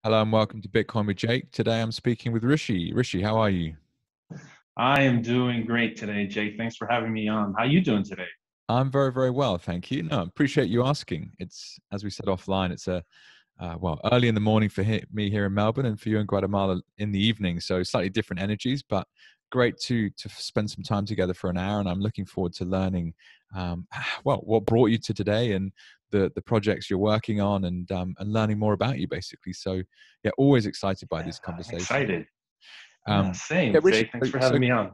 Hello and welcome to Bitcoin with Jake. Today I'm speaking with Rishi. Rishi, how are you? I am doing great today, Jake. Thanks for having me on. How you doing today? I'm very, very well, thank you. No, I appreciate you asking. It's, as we said offline, it's early in the morning for me here in Melbourne and for you in Guatemala in the evening. So slightly different energies, but great to spend some time together for an hour. And I'm looking forward to learning, what brought you to today and the projects you're working on and learning more about you basically. So yeah, always excited by Yeah, this I'm conversation. excited. Yeah, Um, yeah, same, Rishi. Jake. Thanks for So having me on.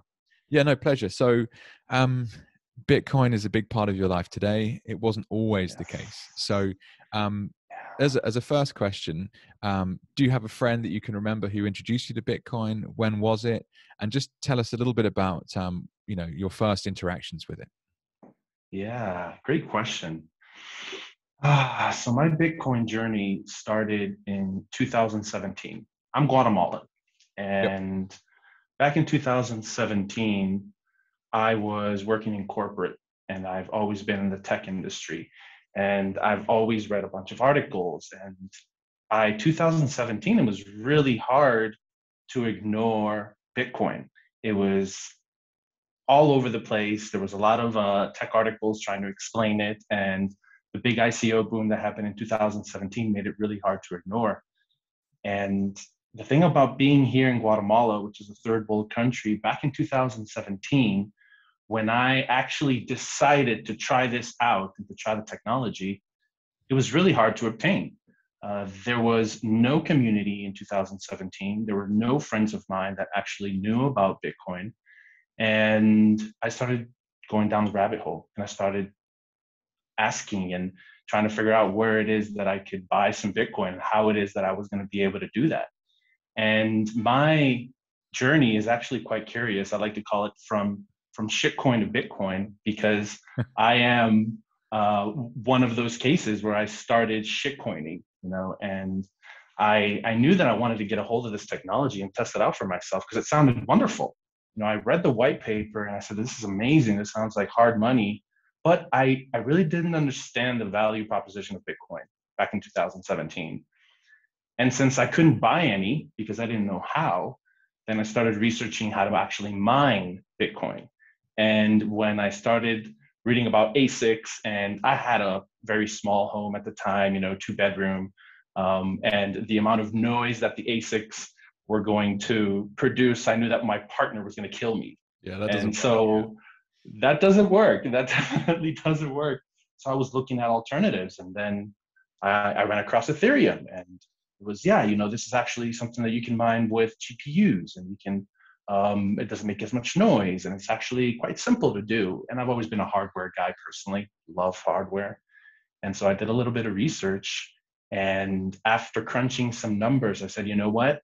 yeah, no, pleasure. So, um, Bitcoin is a big part of your life today. It wasn't always the Yes. case. So, um, Yeah. as a first question, do you have a friend that you can remember who introduced you to Bitcoin? When was it? And just tell us a little bit about, your first interactions with it. Yeah, great question. So my Bitcoin journey started in 2017. I'm Guatemalan. Yep. And back in 2017, I was working in corporate and I've always been in the tech industry. And I've always read a bunch of articles. And by 2017, it was really hard to ignore Bitcoin. It was all over the place. There was a lot of tech articles trying to explain it. And the big ICO boom that happened in 2017 made it really hard to ignore. And the thing about being here in Guatemala, which is a third world country, back in 2017, when I actually decided to try this out and to try the technology, it was really hard to obtain. There was no community in 2017. There were no friends of mine that actually knew about Bitcoin. And I started going down the rabbit hole and I started asking and trying to figure out where it is that I could buy some Bitcoin and how it is that I was going to be able to do that. And my journey is actually quite curious. I like to call it from shitcoin to Bitcoin because I am one of those cases where I started shitcoining, and I knew that I wanted to get a hold of this technology and test it out for myself because it sounded wonderful. I read the white paper and I said, this is amazing. This sounds like hard money. But I really didn't understand the value proposition of Bitcoin back in 2017. And since I couldn't buy any because I didn't know how, then I started researching how to actually mine Bitcoin. And when I started reading about ASICs, and I had a very small home at the time, 2 bedroom, and the amount of noise that the ASICs were going to produce, I knew that my partner was going to kill me. Yeah, that And doesn't work. Yeah. so that doesn't work. That definitely doesn't work. So I was looking at alternatives, and then I ran across Ethereum, and it was, yeah, this is actually something that you can mine with GPUs, and you can. It doesn't make as much noise, and it's actually quite simple to do. And I've always been a hardware guy personally, love hardware, and so I did a little bit of research. And after crunching some numbers, I said, you know what?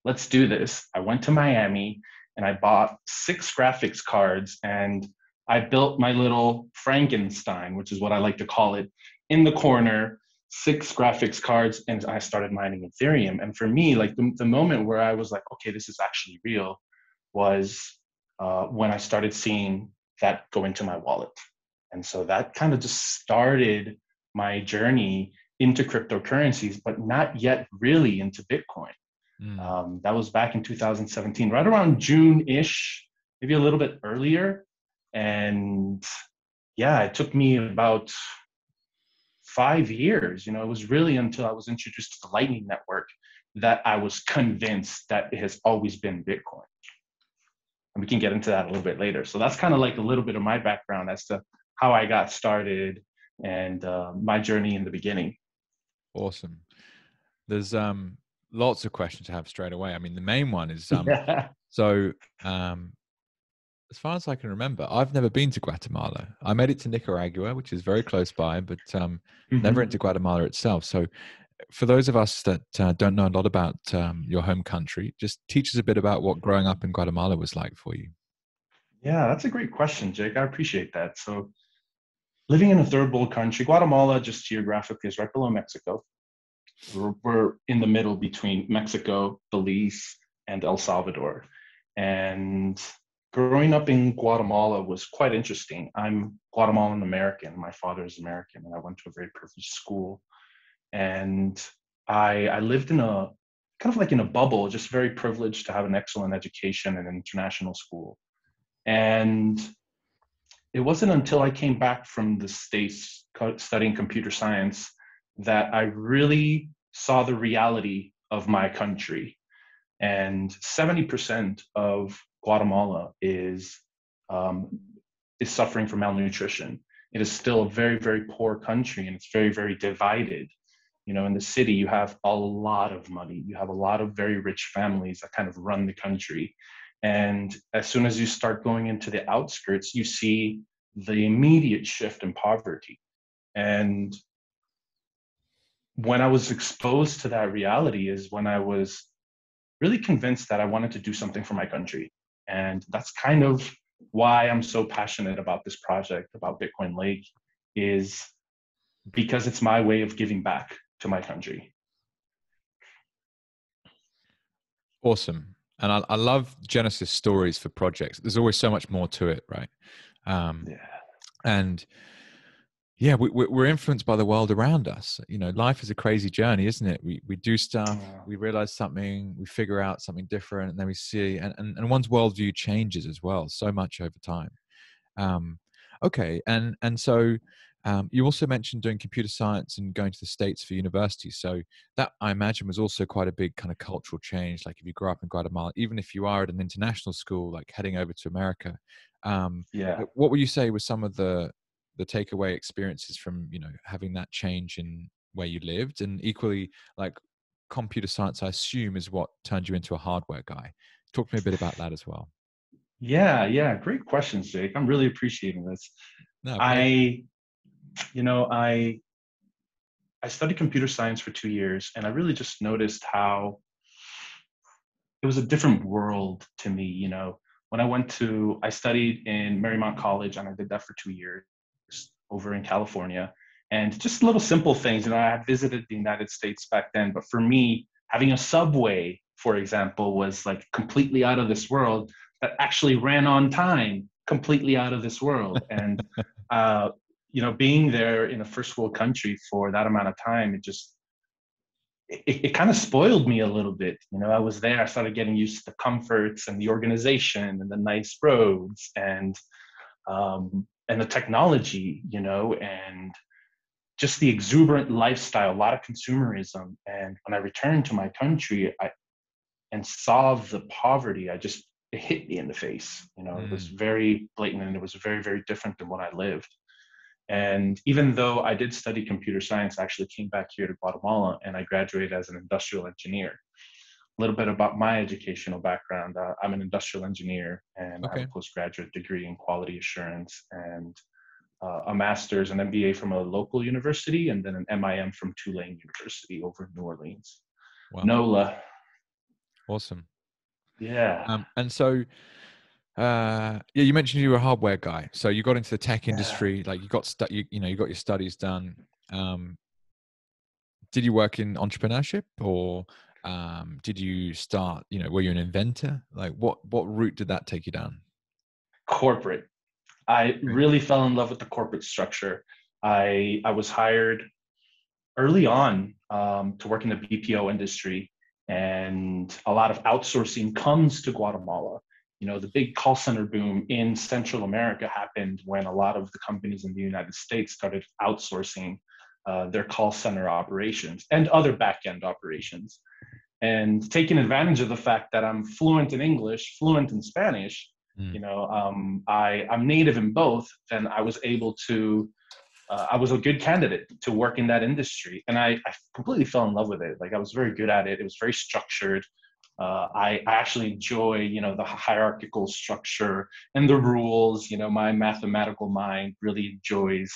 Let's do this. I went to Miami and I bought 6 graphics cards and I built my little Frankenstein, which is what I like to call it, in the corner, 6 graphics cards, and I started mining Ethereum. And for me, like the moment where I was like, okay, this is actually real was when I started seeing that go into my wallet. And so that kind of just started my journey into cryptocurrencies, but not yet really into Bitcoin. Mm. That was back in 2017, right around June-ish, maybe a little bit earlier. And yeah, it took me about 5 years. It was really until I was introduced to the Lightning Network that I was convinced that it has always been Bitcoin. And we can get into that a little bit later. So that's kind of like a little bit of my background as to how I got started and my journey in the beginning. Awesome. There's lots of questions to have straight away. I mean, the main one is Yeah. so um, as far as I can remember, I've never been to Guatemala. I made it to Nicaragua, which is very close by, but never Mhm. into Guatemala itself. So, for those of us that don't know a lot about your home country, just teach us a bit about what growing up in Guatemala was like for you. Yeah, that's a great question, Jake. I appreciate that. So, living in a third world country, Guatemala, just geographically, is right below Mexico. We're in the middle between Mexico, Belize, and El Salvador. And growing up in Guatemala was quite interesting. I'm Guatemalan American. My father is American, and I went to a very privileged school. And I lived in a kind of like in a bubble, just very privileged to have an excellent education and international school. And it wasn't until I came back from the States studying computer science that I really saw the reality of my country. And 70% of Guatemala um, is suffering from malnutrition. It is still a very, very poor country, and it's very, very divided. You know, in the city, you have a lot of money. You have a lot of very rich families that kind of run the country. And as soon as you start going into the outskirts, you see the immediate shift in poverty. And when I was exposed to that reality is when I was really convinced that I wanted to do something for my country. And that's kind of why I'm so passionate about this project, about Bitcoin Lake, is because it's my way of giving back to my country. Awesome. And I love Genesis stories for projects. There's always so much more to it, right? Yeah. And yeah, we're influenced by the world around us. You know, life is a crazy journey, isn't it? We do stuff, we realize something, we figure out something different, and then we see, and one's worldview changes as well, so much over time. Okay, and so you also mentioned doing computer science and going to the States for university. So that, I imagine, was also quite a big kind of cultural change. Like if you grew up in Guatemala, even if you are at an international school, like heading over to America, Yeah. what would you say was some of the takeaway experiences from, you know, having that change in where you lived? And equally, like computer science, I assume, is what turned you into a hardware guy. Talk to me a bit about that as well. Yeah. Yeah. Great questions, Jake. I'm really appreciating this. No, pleasure. I, you know, I studied computer science for 2 years, and I really just noticed how it was a different world to me. You know, when I studied in Marymount College, and I did that for 2 years over in California. And just little simple things. You know, I had visited the United States back then, but for me, having a subway, for example, was like completely out of this world, that actually ran on time, completely out of this world. And, uh, you know, being there in a first world country for that amount of time, it kind of spoiled me a little bit. You know, I was there, I started getting used to the comforts and the organization and the nice roads and the technology, you know, and just the exuberant lifestyle, a lot of consumerism. And when I returned to my country, and saw the poverty, it hit me in the face. You know, it was Mm, very blatant, and it was very, very different than what I lived. And even though I did study computer science, I actually came back here to Guatemala and I graduated as an industrial engineer. A little bit about my educational background. I'm an industrial engineer and I have a okay. postgraduate degree in quality assurance and a master's and MBA from a local university and then an MIM from Tulane University over in New Orleans. Wow. NOLA. Awesome. Yeah. And so, yeah, you mentioned you were a hardware guy. So you got into the tech Yeah. industry, like you got you know, you got your studies done. Um, did you work in entrepreneurship, or did you start, you know, were you an inventor? Like what route did that take you down? Corporate. I Okay. really fell in love with the corporate structure. I was hired early on to work in the BPO industry, and a lot of outsourcing comes to Guatemala. You know, the big call center boom in Central America happened when a lot of the companies in the United States started outsourcing their call center operations and other back end operations. And taking advantage of the fact that I'm fluent in English, fluent in Spanish, Mm, you know, I'm native in both, then I was a good candidate to work in that industry. And I completely fell in love with it. Like I was very good at it. It was very structured. I actually enjoy, you know, the hierarchical structure and the rules. You know, my mathematical mind really enjoys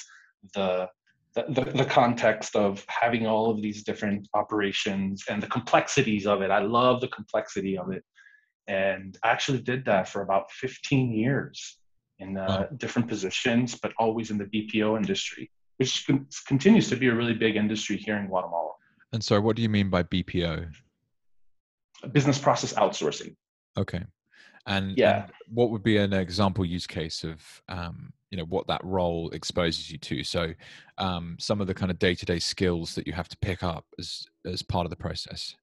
the the context of having all of these different operations and the complexities of it. I love the complexity of it. And I actually did that for about 15 years in wow. different positions, but always in the BPO industry, which continues to be a really big industry here in Guatemala. And so what do you mean by BPO? Business process outsourcing. Okay. Yeah. And what would be an example use case of what that role exposes you to? So some of the kind of day-to-day skills that you have to pick up as part of the process.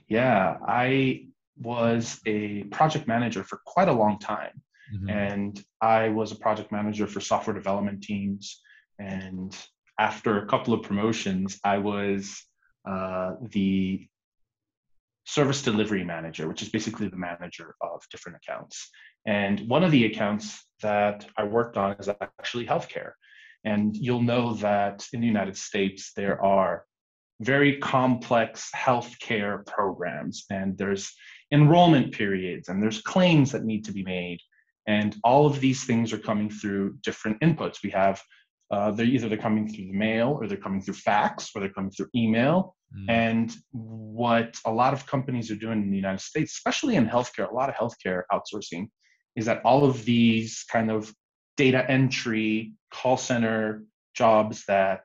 Yeah, I was a project manager for quite a long time. Hmm. And I was a project manager for software development teams. And after a couple of promotions, I was the service delivery manager, which is basically the manager of different accounts. And one of the accounts that I worked on is actually healthcare. And you'll know that in the United States, there are very complex healthcare programs, and there's enrollment periods, and there's claims that need to be made. And all of these things are coming through different inputs. We have they're coming through the mail, or they're coming through fax, or they're coming through email. Mm. And what a lot of companies are doing in the United States, especially in healthcare, a lot of healthcare outsourcing, is that all of these kind of data entry, call center jobs that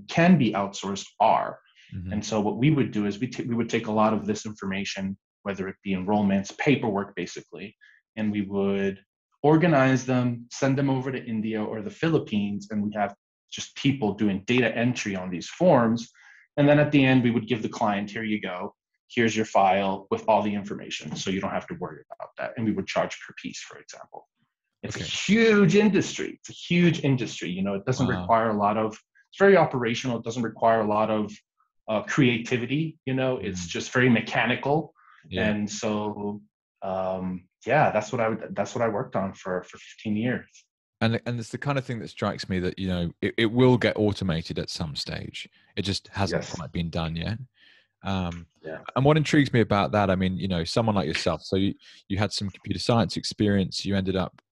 can be outsourced are. Hmm. And so what we would do is we would take a lot of this information, whether it be enrollments, paperwork, basically, and we would organize them, send them over to India or the Philippines, and we have just people doing data entry on these forms. And then at the end, we would give the client, here you go, here's your file with all the information, so you don't have to worry about that. And we would charge per piece, for example. It's a Okay. huge industry. It's a huge industry. It doesn't Wow. require a lot of, it's very operational. It doesn't require a lot of creativity. It's Mm. just very mechanical. Yeah. And so, yeah, that's what I worked on for 15 years. And it's the kind of thing that strikes me that it will get automated at some stage. It just hasn't Yes. quite been done yet. Um, Yeah. and what intrigues me about that, I mean, someone like yourself, so you had some computer science experience, you ended up,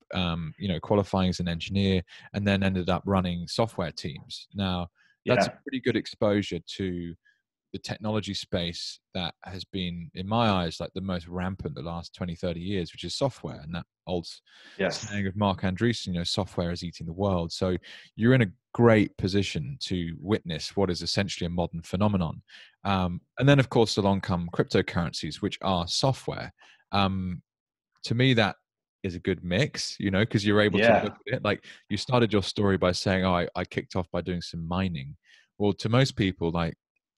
qualifying as an engineer, and then ended up running software teams. Now, that's a Yeah. pretty good exposure to the technology space that has been, in my eyes, like the most rampant the last 20, 30 years, which is software. And that old Yes. saying of Mark Andreessen, software is eating the world. So you're in a great position to witness what is essentially a modern phenomenon. And then, of course, along come cryptocurrencies, which are software. To me, that is a good mix, because you're able to look Yeah. at it. Like, you started your story by saying, oh, I kicked off by doing some mining. Well, to most people, like,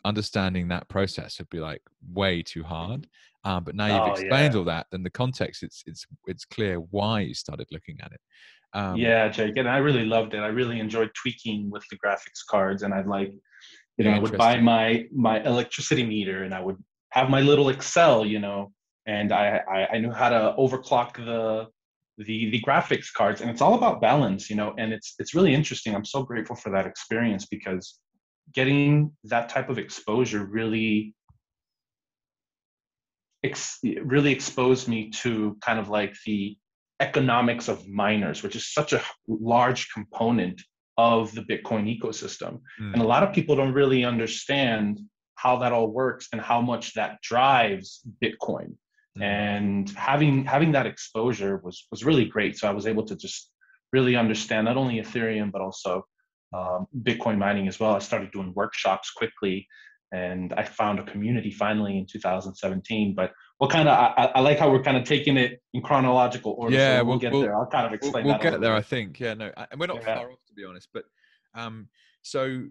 understanding that process would be like way too hard. But now you've Oh, explained yeah. all that, then the context, it's clear why you started looking at it. Um, Yeah, Jake. And I really loved it. I really enjoyed tweaking with the graphics cards. And I'd like, yeah, I would buy interesting. my electricity meter, and I would have my little Excel, and I knew how to overclock the graphics cards. And it's all about balance, and it's really interesting. I'm so grateful for that experience, because getting that type of exposure really exposed me to kind of like the economics of miners, which is such a large component of the Bitcoin ecosystem. And Mm, a lot of people don't really understand how that all works and how much that drives Bitcoin. mm. And having that exposure was really great. So I was able to just really understand not only Ethereum, but also Mm. Bitcoin mining as well. I started doing workshops quickly, and I found a community finally in 2017. But what kind of I like how we're kind of taking it in chronological order, so Yeah, we'll we'll get we'll there. I'll kind of we'll, explain we'll that a get little there, I bit. think. Yeah, no, and we're not Yeah, far off, to be honest. But so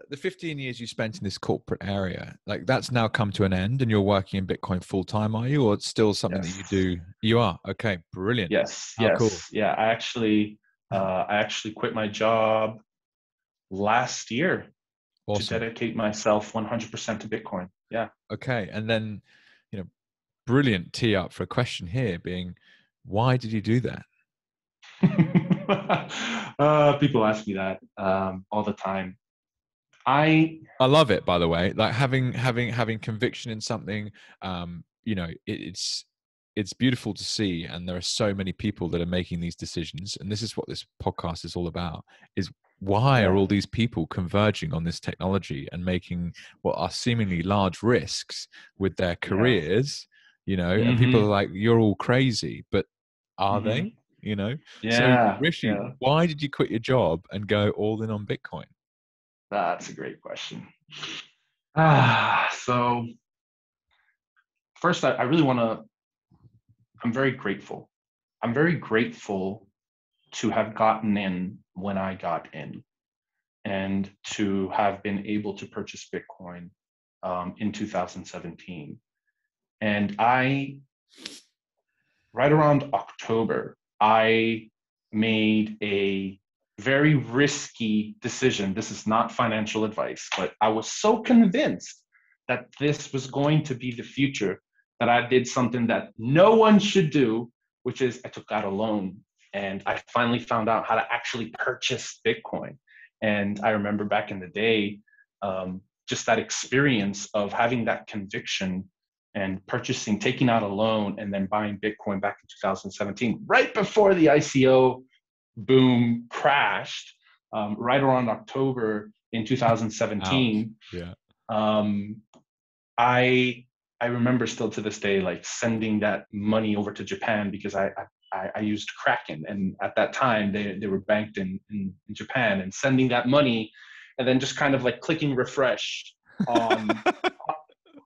the 15 years you spent in this corporate area, like, that's now come to an end, and you're working in Bitcoin full time, are you, or it's still something that yes, you do? You are. Okay, brilliant. yes, How cool. yes, yeah. I actually quit my job last year to Awesome. dedicate myself 100% to Bitcoin. Yeah. Okay, and then, you know, brilliant tee up for a question here being, why did you do that? People ask me that all the time. I I love it, by the way. Like, having conviction in something. It's beautiful to see, and there are so many people that are making these decisions. And this is what this podcast is all about: is why are Yeah. all these people converging on this technology and making what are seemingly large risks with their Yeah. careers? And people are Mm-hmm. like, "You're all crazy," but are Mm-hmm. they? So, Yeah. Rishi, Yeah. why did you quit your job and go all in on Bitcoin? That's a great question. So first, I really want to I'm very grateful. I'm very grateful to have gotten in when I got in, and to have been able to purchase Bitcoin in 2017. And right around October, I made a very risky decision. This is not financial advice, but I was so convinced that this was going to be the future that I did something that no one should do, which is I took out a loan, and I finally found out how to actually purchase Bitcoin. And I remember back in the day, just that experience of having that conviction and purchasing, taking out a loan, and then buying Bitcoin back in 2017, right before the ICO boom crashed, right around October in 2017. Ouch. Yeah. I remember still to this day, like sending that money over to Japan because I used Kraken, and at that time they were banked in Japan, and sending that money, and then just kind of like clicking refresh on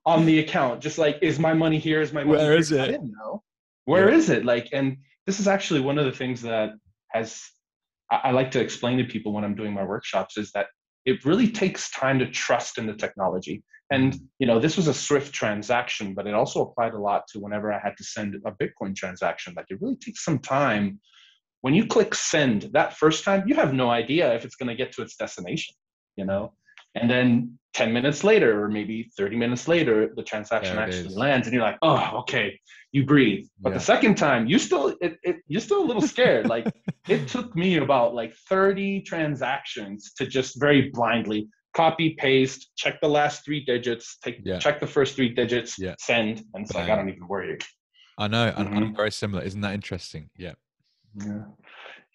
on the account, just like, is my money here? Is my money Where here? is I it? didn't know. Where Yeah. is it? Like, and this is actually one of the things that has I like to explain to people when I'm doing my workshops, is that it really takes time to trust in the technology. And this was a Swift transaction, but it also applied a lot to whenever I had to send a Bitcoin transaction. Like, it really takes some time. When you click send that first time, you have no idea if it's going to get to its destination, you know? And then 10 minutes later, or maybe 30 minutes later, the transaction There it actually is. lands, and you're like, oh, okay, you breathe. But the Yeah. second time, you're still a little scared. Like, it took me about like 30 transactions to just very blindly copy, paste, check the last three digits, Yeah. check the first three digits, Yeah. send. And it's like, I Bang. don't even worry. I know. I'm Mm-hmm. very similar. Isn't that interesting? Yeah. Yeah.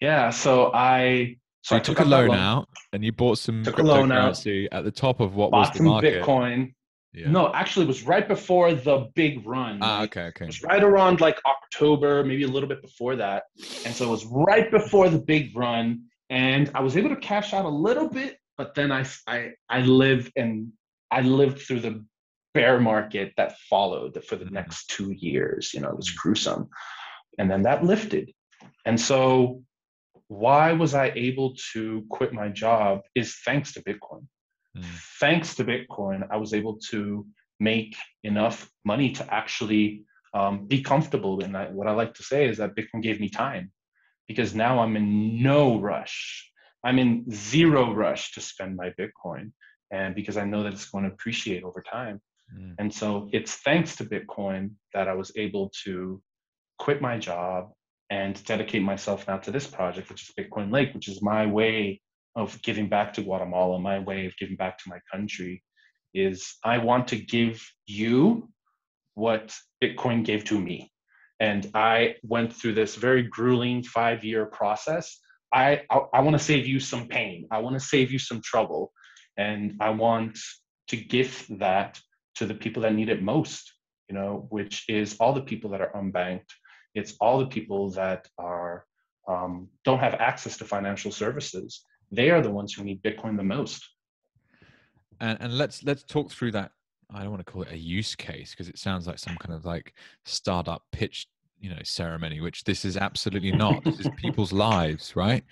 Yeah. So So I you took took a out that loan loan, out and you bought some took a loan out, cryptocurrency at the top of what was bought the some market. Bitcoin. Yeah. No, actually, it was right before the big run. Ah, Like, okay. it Okay. was right around like October, maybe a little bit before that. And so it was right before the big run. And I was able to cash out a little bit, but then I lived through the bear market that followed for the Mm, next 2 years. It was mm, gruesome. And then that lifted. And so why was I able to quit my job is thanks to Bitcoin. mm, Thanks to Bitcoin, I was able to make enough money to actually be comfortable. And what I like to say is that Bitcoin gave me time, because now I'm in no rush. I'm in zero rush to spend my Bitcoin. And because I know that it's going to appreciate over time. mm. And so it's thanks to Bitcoin that I was able to quit my job and dedicate myself now to this project, which is Bitcoin Lake, which is my way of giving back to Guatemala, my way of giving back to my country. Is I want to give you what Bitcoin gave to me. And I went through this very grueling 5-year process. I want to save you some pain. I want to save you some trouble. And I want to gift that to the people that need it most, which is all the people that are unbanked. It's all the people that are don't have access to financial services. They are the ones who need Bitcoin the most. And let's talk through that. I don't want to call it a use case because it sounds like some kind of like startup pitch, ceremony, which this is absolutely not. This is people's lives, right?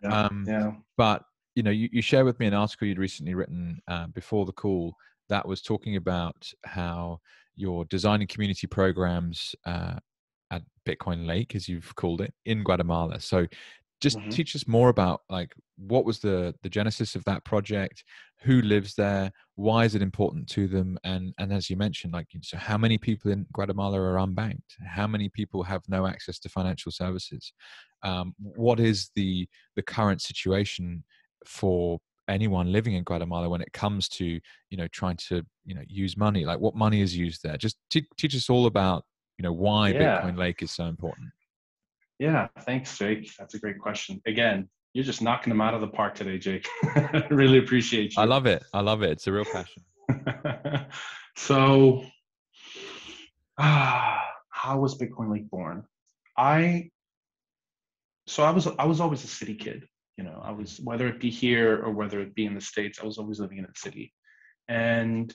Yeah, Um, yeah. but you shared with me an article you'd recently written before the call that was talking about how you're designing community programs at Bitcoin Lake, as you've called it, in Guatemala. So just Mm-hmm. teach us more about like what was the genesis of that project, who lives there, why is it important to them, and as you mentioned, like, so how many people in Guatemala are unbanked, how many people have no access to financial services, what is the current situation for anyone living in Guatemala when it comes to trying to use money, like what money is used there. Just teach us all about why Yeah. Bitcoin Lake is so important. Yeah, thanks, Jake. That's a great question. Again, you're just knocking them out of the park today, Jake. Really appreciate I you. love it. I love it. It's a real passion. So, how was Bitcoin Lake born? I I was always a city kid. I was, whether it be here or whether it be in the States, I was always living in a city. And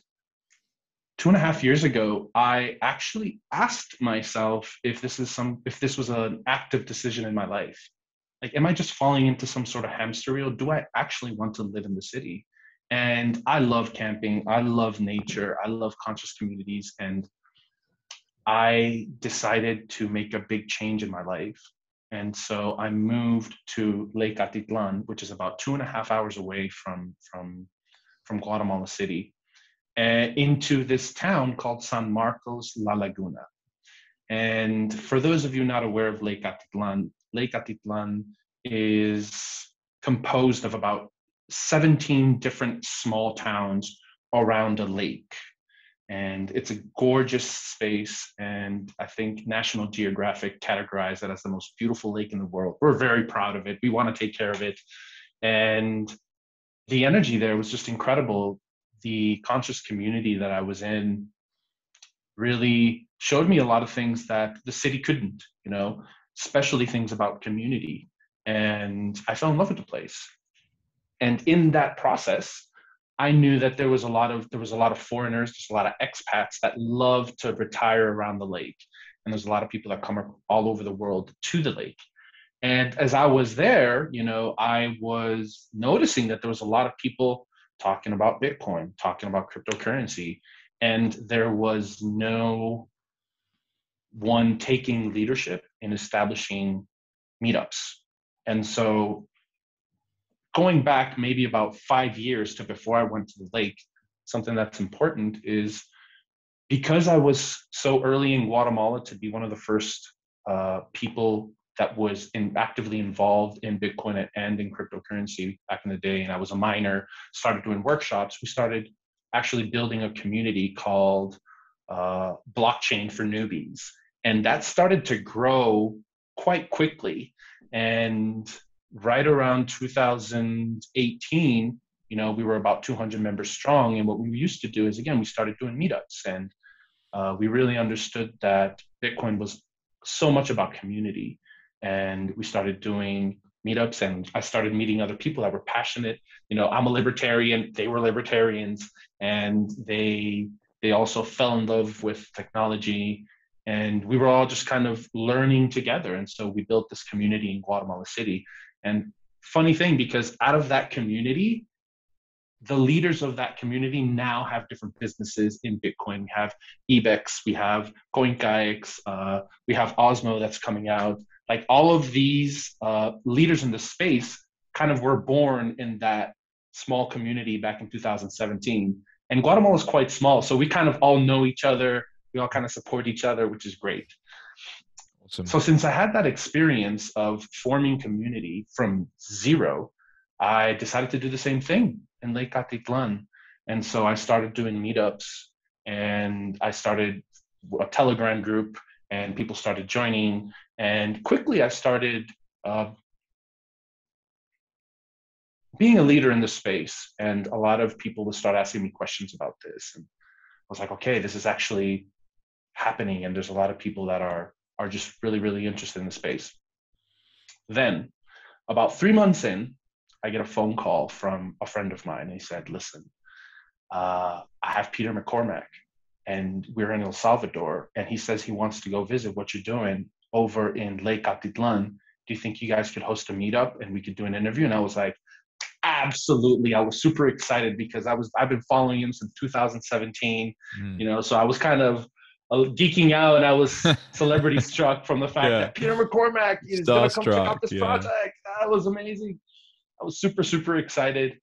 2.5 years ago, I actually asked myself if this was an active decision in my life. Like, am I just falling into some sort of hamster wheel? Do I actually want to live in the city? And I love camping. I love nature. I love conscious communities. And I decided to make a big change in my life. And so I moved to Lake Atitlan, which is about 2.5 hours away from Guatemala City, into this town called San Marcos La Laguna. And for those of you not aware of Lake Atitlan is composed of about 17 different small towns around a lake. And it's a gorgeous space. And I think National Geographic categorized it as the most beautiful lake in the world. We're very proud of it. We want to take care of it. And the energy there was just incredible. The conscious community that I was in really showed me a lot of things that the city couldn't, especially things about community. And I fell in love with the place. And in that process, I knew that there was a lot of foreigners, there's a lot of expats that love to retire around the lake. And there's a lot of people that come all over the world to the lake. And as I was there, I was noticing that there was a lot of people talking about Bitcoin, talking about cryptocurrency, and there was no one taking leadership in establishing meetups. And so going back maybe about 5 years to before I went to the lake, something that's important is because I was so early in Guatemala to be one of the first people that was actively involved in Bitcoin and in cryptocurrency back in the day, and I was a miner, started doing workshops, we started actually building a community called Blockchain for Newbies. And that started to grow quite quickly. And right around 2018, we were about 200 members strong. And what we used to do is, again, we started doing meetups. And we really understood that Bitcoin was so much about community. And we started doing meetups, and I started meeting other people that were passionate. I'm a libertarian, they were libertarians, and they also fell in love with technology. And we were all just kind of learning together. And so we built this community in Guatemala City. And funny thing, because out of that community, the leaders of that community now have different businesses in Bitcoin. We have Ebex, we have CoinKaix, we have Osmo that's coming out. Like, all of these leaders in the space kind of were born in that small community back in 2017. And Guatemala is quite small, so we kind of all know each other. We all kind of support each other, which is great. Awesome. So since I had that experience of forming community from zero, I decided to do the same thing in Lake Atitlan. And so I started doing meetups, and I started a Telegram group, and people started joining. And quickly I started being a leader in the space. And a lot of people would start asking me questions about this. And I was like, okay, this is actually happening. And there's a lot of people that are just really, really interested in the space. Then about 3 months in, I get a phone call from a friend of mine. He said, listen, I have Peter McCormack, and we're in El Salvador, and he says he wants to go visit what you're doing over in Lake Atitlan. Do you think you guys could host a meetup and we could do an interview? And I was like, absolutely. I was super excited because I've been following him since 2017, so I was kind of geeking out, and I was celebrity struck from the fact that Peter McCormack is going to come check out this project. That was amazing. I was super, super excited.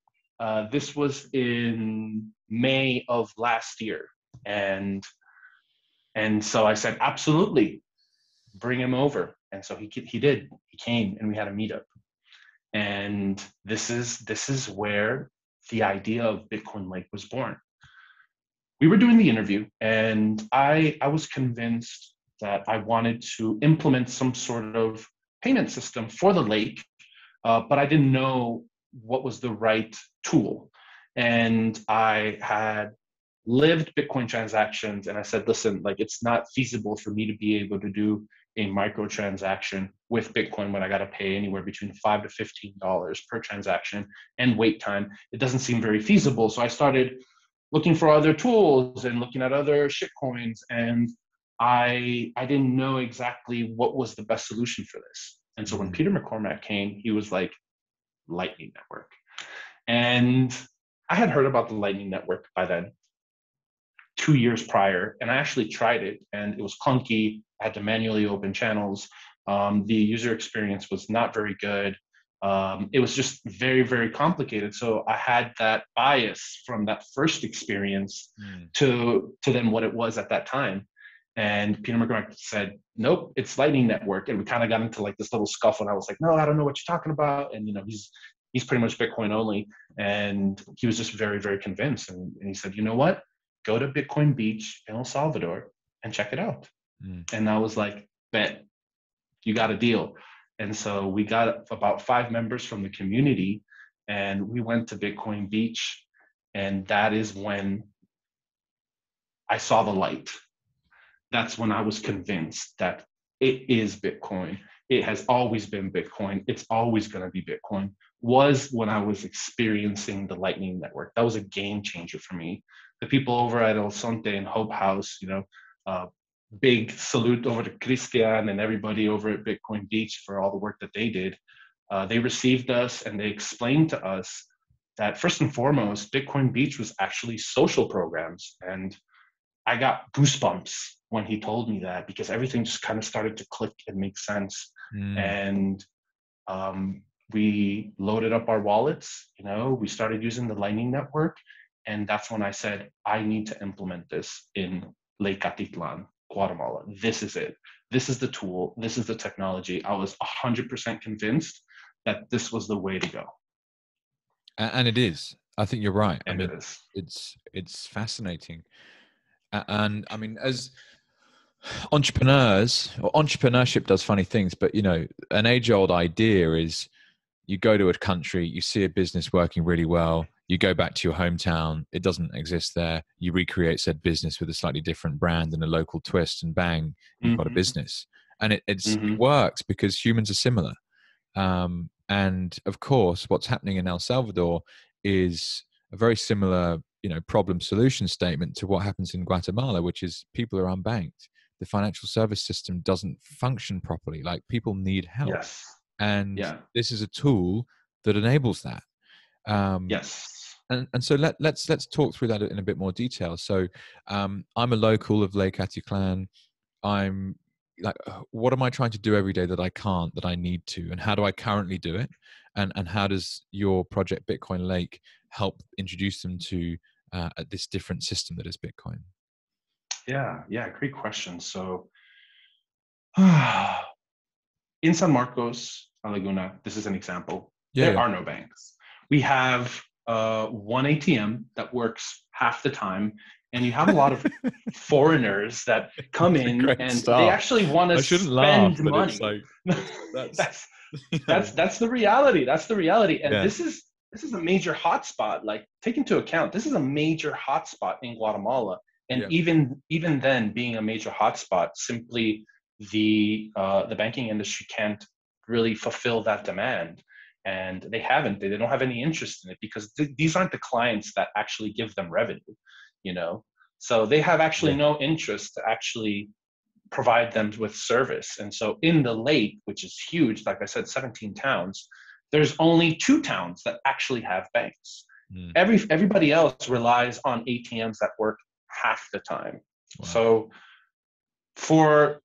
This was in May of last year. And so I said, absolutely, bring him over. And so he did. He came, and we had a meetup. And this is where the idea of Bitcoin Lake was born. We were doing the interview, and I was convinced that I wanted to implement some sort of payment system for the lake, but I didn't know what was the right tool. And I had lived Bitcoin transactions, and I said, listen, like, it's not feasible for me to be able to do a micro transaction with Bitcoin when I got to pay anywhere between $5 to $15 per transaction and wait time. It doesn't seem very feasible. So I started looking for other tools and looking at other shit coins, and I didn't know exactly what was the best solution for this. And so when Peter McCormack came, he was like, Lightning Network. And I had heard about the Lightning Network by then, 2 years prior, and I actually tried it, and it was clunky. I had to manually open channels. The user experience was not very good. It was just very, very complicated. So I had that bias from that first experience to then what it was at that time. And Peter McCormack said, nope, it's Lightning Network. And we kind of got into like this little scuffle. And I was like, no, I don't know what you're talking about. And, you know, he's pretty much Bitcoin only. And he was just very, very convinced. And he said, you know what? Go to Bitcoin Beach in El Salvador and check it out. And I was like, bet, you got a deal. And so we got about 5 members from the community, and we went to Bitcoin Beach. And that is when I saw the light. That's when I was convinced that it is Bitcoin. It has always been Bitcoin. It's always going to be Bitcoin. Was when I was experiencing the Lightning Network. That was a game changer for me. The people over at El Sonte and Hope House, you know, big salute over to Christian and everybody over at Bitcoin Beach for all the work that they did. They received us and they explained to us that first and foremost, Bitcoin Beach was actually social programs. And I got goosebumps when he told me that, because everything just kind of started to click and make sense. And we loaded up our wallets, you know, we started using the Lightning Network. And that's when I said, I need to implement this in Lake Atitlan, Guatemala. This is it. This is the tool. This is the technology. I was 100% convinced that this was the way to go. And it is. I think you're right. And I mean, it is. it's fascinating. And I mean, as entrepreneurs, or entrepreneurship does funny things, but you know, an age-old idea is you go to a country, you see a business working really well, you go back to your hometown, it doesn't exist there, you recreate said business with a slightly different brand and a local twist, and bang, you've got a business. And it works because humans are similar. And of course, what's happening in El Salvador is a very similar, you know, problem solution statement to what happens in Guatemala, which is people are unbanked. The financial service system doesn't function properly. Like, people need help. Yes. And this is a tool that enables that. Yes. And so let's talk through that in a bit more detail. So I'm a local of Lake Atitlan. I'm like, what am I trying to do every day that I can't, that I need to, and how do I currently do it? And how does your project Bitcoin Lake help introduce them to this different system that is Bitcoin? Yeah, great question. So in San Marcos, Laguna, this is an example. There are no banks. We have one ATM that works half the time, and you have a lot of foreigners that come in and they actually want to spend money. It's like, that's the reality. That's the reality. And this is a major hotspot. Like, take into account, this is a major hotspot in Guatemala. And even then, being a major hotspot, simply the banking industry can't really fulfill that demand. And they haven't. They don't have any interest in it, because these aren't the clients that actually give them revenue, you know? So they have actually no interest to actually provide them with service. And so in the lake, which is huge, like I said, 17 towns, there's only 2 towns that actually have banks. Everybody else relies on ATMs that work half the time. So for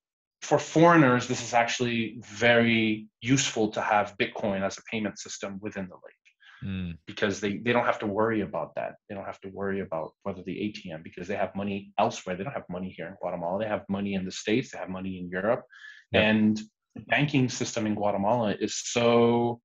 foreigners, this is actually very useful to have Bitcoin as a payment system within the lake, because they don't have to worry about that. They don't have to worry about whether the ATM, because they have money elsewhere. They don't have money here in Guatemala. They have money in the States. They have money in Europe. And the banking system in Guatemala is so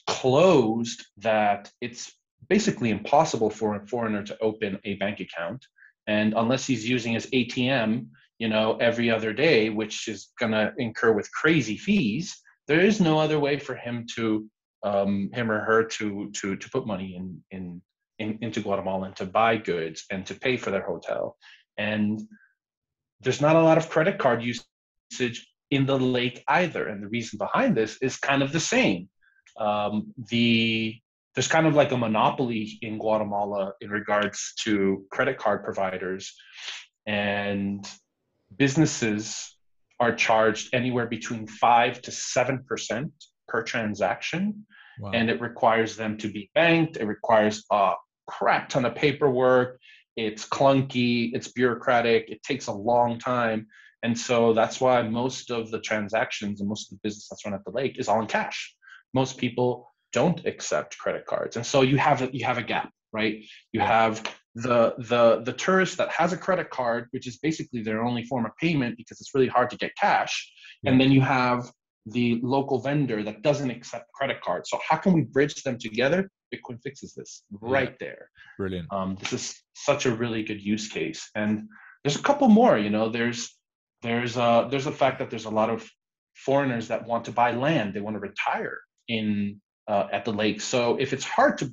closed that it's basically impossible for a foreigner to open a bank account. And unless he's using his ATM, you know, every other day, which is going to incur with crazy fees, there is no other way for him to him or her to put money into Guatemala and to buy goods and to pay for their hotel. And there's not a lot of credit card usage in the lake either. And the reason behind this is kind of the same. The there's kind of like a monopoly in Guatemala in regards to credit card providers, and businesses are charged anywhere between 5 to 7% per transaction. Wow. And it requires them to be banked. It requires a crap ton of paperwork. It's clunky, it's bureaucratic, it takes a long time. And so that's why most of the transactions and most of the business that's run at the lake is all in cash. Most people don't accept credit cards. And so you have a gap, right? You Yeah. have the tourist that has a credit card, which is basically their only form of payment because it's really hard to get cash. Yeah. And then you have the local vendor that doesn't accept credit cards. So how can we bridge them together? Bitcoin fixes this right there. Brilliant. This is such a really good use case, and there's a couple more. You know, there's a fact that there's a lot of foreigners that want to buy land. They want to retire in at the lake. So if it's hard to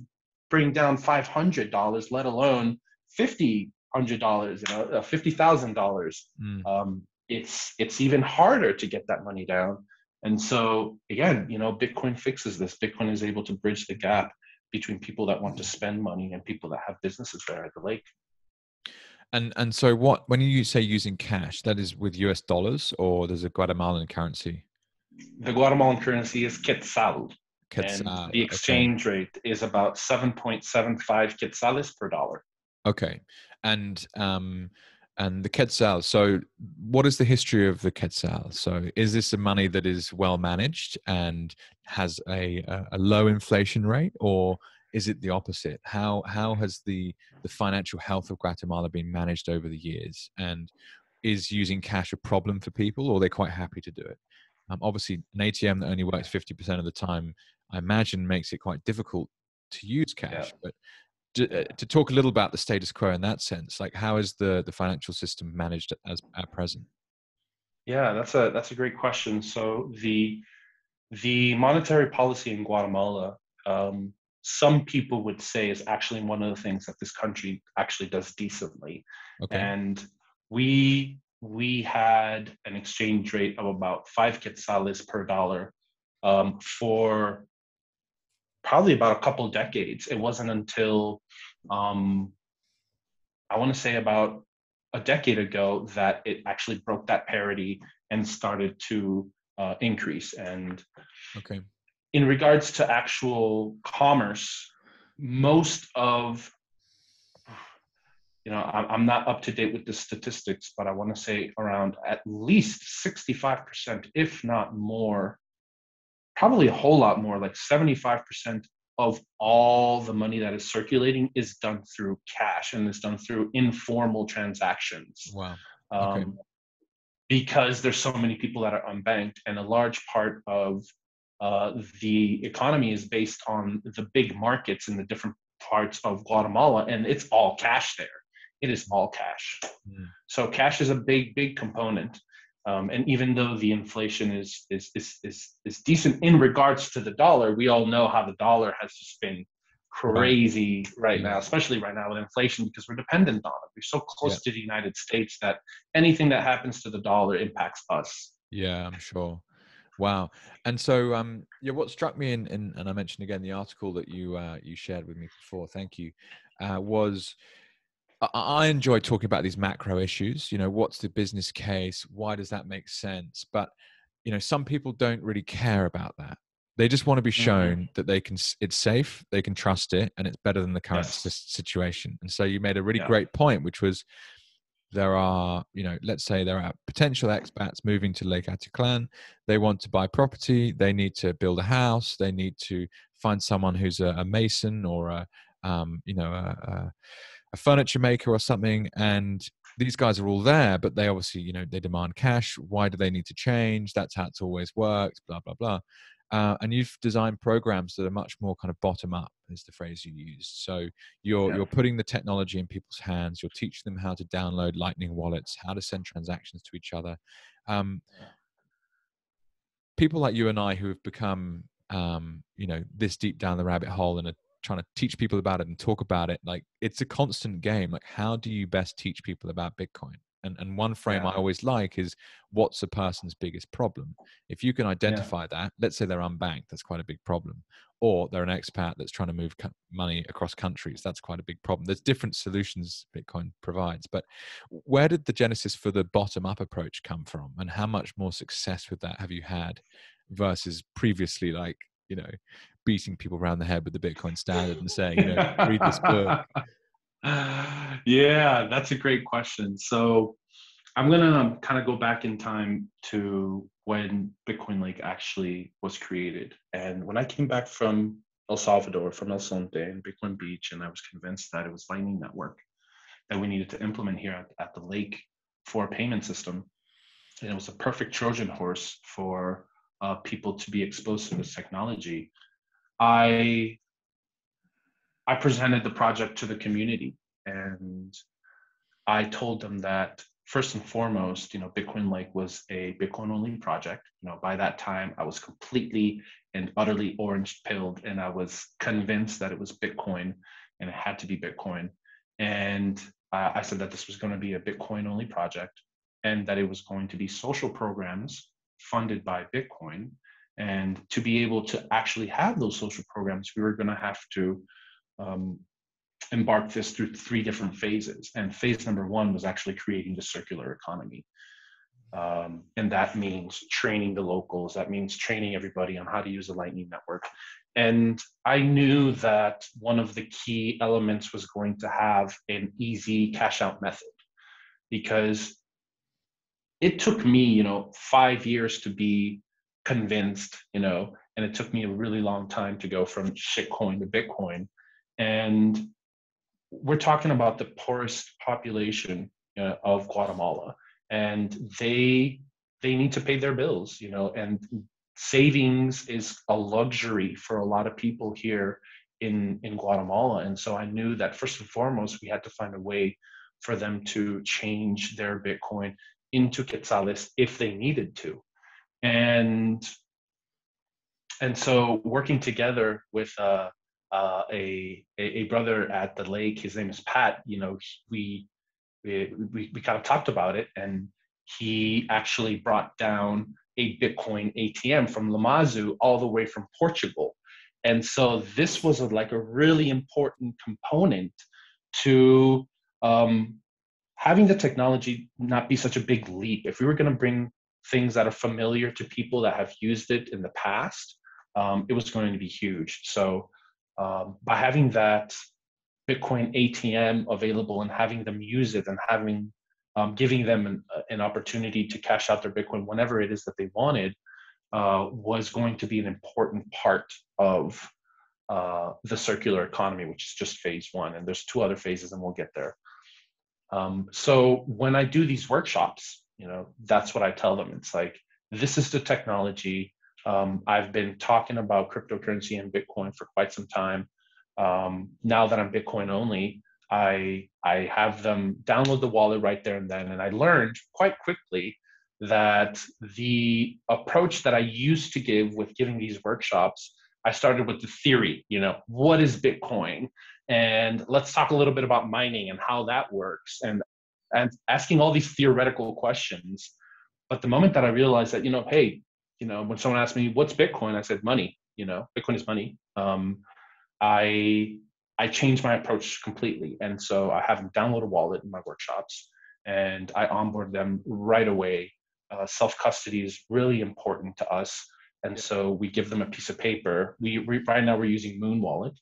bring down $500, let alone $500, $50,000, it's even harder to get that money down. And so again, Bitcoin fixes this. Bitcoin is able to bridge the gap between people that want to spend money and people that have businesses there at the lake. And so when you say using cash, that is with US dollars, or there's a Guatemalan currency? The Guatemalan currency is quetzal, Quetzal. and the exchange rate is about 7.75 quetzales per dollar. Okay. And the quetzal. So what is the history of the quetzal? So is this a money that is well managed and has a low inflation rate, or is it the opposite? How has the financial health of Guatemala been managed over the years? And is using cash a problem for people, or are they quite happy to do it? Obviously, an ATM that only works 50% of the time, I imagine, makes it quite difficult to use cash. Yeah. But to talk a little about the status quo in that sense, like how is the financial system managed at present? Yeah, that's a great question. So the monetary policy in Guatemala, some people would say, is actually one of the things that this country actually does decently. Okay. And we had an exchange rate of about 5 quetzales per dollar for probably about a couple decades. It wasn't until I want to say about a decade ago that it actually broke that parity and started to increase. And Okay. in regards to actual commerce, most of, I'm not up to date with the statistics, but I want to say around at least 65%, if not more, probably a whole lot more, like 75% of all the money that is circulating is done through cash and is done through informal transactions. Wow. Okay. Because there's so many people that are unbanked, and a large part of the economy is based on the big markets in the different parts of Guatemala, and it's all cash there. It is all cash. So cash is a big component. And even though the inflation is decent in regards to the dollar, we all know how the dollar has just been crazy right now, especially right now with inflation, because we're dependent on it. We're so close to the United States that anything that happens to the dollar impacts us. Yeah, I'm sure. Wow. And so, what struck me and I mentioned again the article that you shared with me before. Thank you. Was I enjoy talking about these macro issues. What's the business case? Why does that make sense? But some people don't really care about that. They just want to be shown that it's safe, they can trust it, and it's better than the current situation. And so you made a really great point, which was there are, let's say there are potential expats moving to Lake Atitlan. They want to buy property. They need to build a house. They need to find someone who's a mason or a furniture maker or something. And these guys are all there, but they obviously, they demand cash. Why do they need to change? That's how it's always worked, blah, blah, blah. And you've designed programs that are much more kind of bottom up, is the phrase you used. So you're putting the technology in people's hands. You're teaching them how to download Lightning wallets, how to send transactions to each other. People like you and I who have become, this deep down the rabbit hole and are trying to teach people about it and talk about it, like it's a constant game. Like, how do you best teach people about Bitcoin? And one frame I Yeah. always like is, what's a person's biggest problem? If you can Yeah. identify that, let's say they're unbanked, that's quite a big problem. Or they're an expat that's trying to move money across countries, that's quite a big problem. There's different solutions Bitcoin provides. But where did the genesis for the bottom-up approach come from? And how much more success with that have you had versus previously, like, beating people around the head with the Bitcoin Standard and saying, read this book? Yeah, that's a great question. So I'm gonna kind of go back in time to when Bitcoin Lake actually was created. And when I came back from El Salvador, from El Sonte and Bitcoin Beach, and I was convinced that it was Lightning Network that we needed to implement here at the lake for a payment system. And it was a perfect Trojan horse for people to be exposed to this technology. I I presented the project to the community, and I told them that first and foremost, Bitcoin Lake was a Bitcoin only project. By that time, I was completely and utterly orange pilled, and I was convinced that it was Bitcoin and it had to be Bitcoin. And I said that this was going to be a Bitcoin only project, and that it was going to be social programs funded by Bitcoin. And to be able to actually have those social programs, we were going to have to um, embarked this through 3 different phases. And phase number 1 was actually creating the circular economy. And that means training the locals. That means training everybody on how to use the Lightning Network. And I knew that one of the key elements was going to have an easy cash out method, because it took me, 5 years to be convinced, and it took me a really long time to go from shitcoin to Bitcoin. And we're talking about the poorest population of Guatemala, and they need to pay their bills, and savings is a luxury for a lot of people here in Guatemala. And so I knew that first and foremost, we had to find a way for them to change their Bitcoin into quetzales if they needed to. And so working together with a brother at the lake, his name is Pat. We kind of talked about it, and he actually brought down a Bitcoin ATM from Lamazu all the way from Portugal. And so this was like a really important component to having the technology not be such a big leap. If we were going to bring things that are familiar to people that have used it in the past, it was going to be huge. So by having that Bitcoin ATM available and having them use it, and giving them an opportunity to cash out their Bitcoin whenever it is that they wanted, was going to be an important part of the circular economy, which is just phase 1. And there's 2 other phases, and we'll get there. So when I do these workshops, that's what I tell them. It's like, this is the technology. I've been talking about cryptocurrency and Bitcoin for quite some time. Now that I'm Bitcoin only, I have them download the wallet right there and then. And I learned quite quickly that the approach that I used to give with giving these workshops, I started with the theory, what is Bitcoin? And let's talk a little bit about mining and how that works, and asking all these theoretical questions. But the moment that I realized that, hey, when someone asked me, what's Bitcoin? I said, money. Bitcoin is money. I changed my approach completely. And so I have them download a wallet in my workshops, and I onboard them right away. Self-custody is really important to us. And so we give them a piece of paper. Right now we're using Moon Wallet.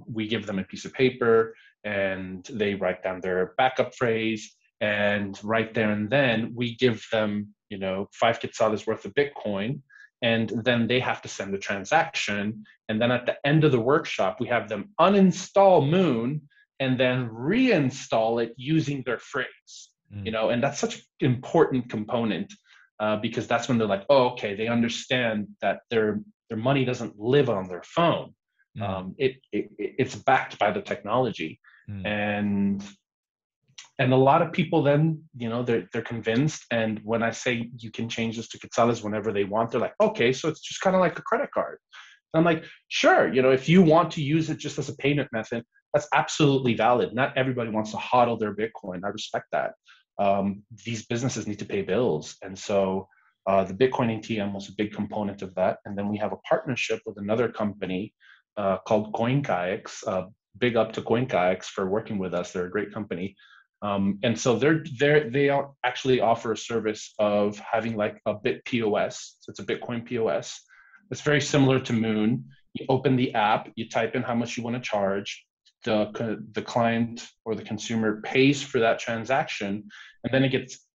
We give them a piece of paper, and they write down their backup phrase. And right there and then we give them, 5 quetzales worth of Bitcoin, and then they have to send a transaction. And then at the end of the workshop, we have them uninstall Moon and then reinstall it using their phrase. And that's such an important component, because that's when they're like, oh, okay, they understand that their money doesn't live on their phone. It's backed by the technology. And a lot of people then, they're convinced. And when I say you can change this to quetzales whenever they want, they're like, okay, so it's just kind of like a credit card. And I'm like, sure, if you want to use it just as a payment method, that's absolutely valid. Not everybody wants to hodl their Bitcoin. I respect that. these businesses need to pay bills. And so the Bitcoin ATM was a big component of that. And then we have a partnership with another company called CoinKayaks. Big up to CoinKayaks for working with us. They're a great company. And so they actually offer a service of having like a Bit POS. So it's a Bitcoin POS. It's very similar to Moon. You open the app, you type in how much you want to charge. The client or the consumer pays for that transaction, and then it gets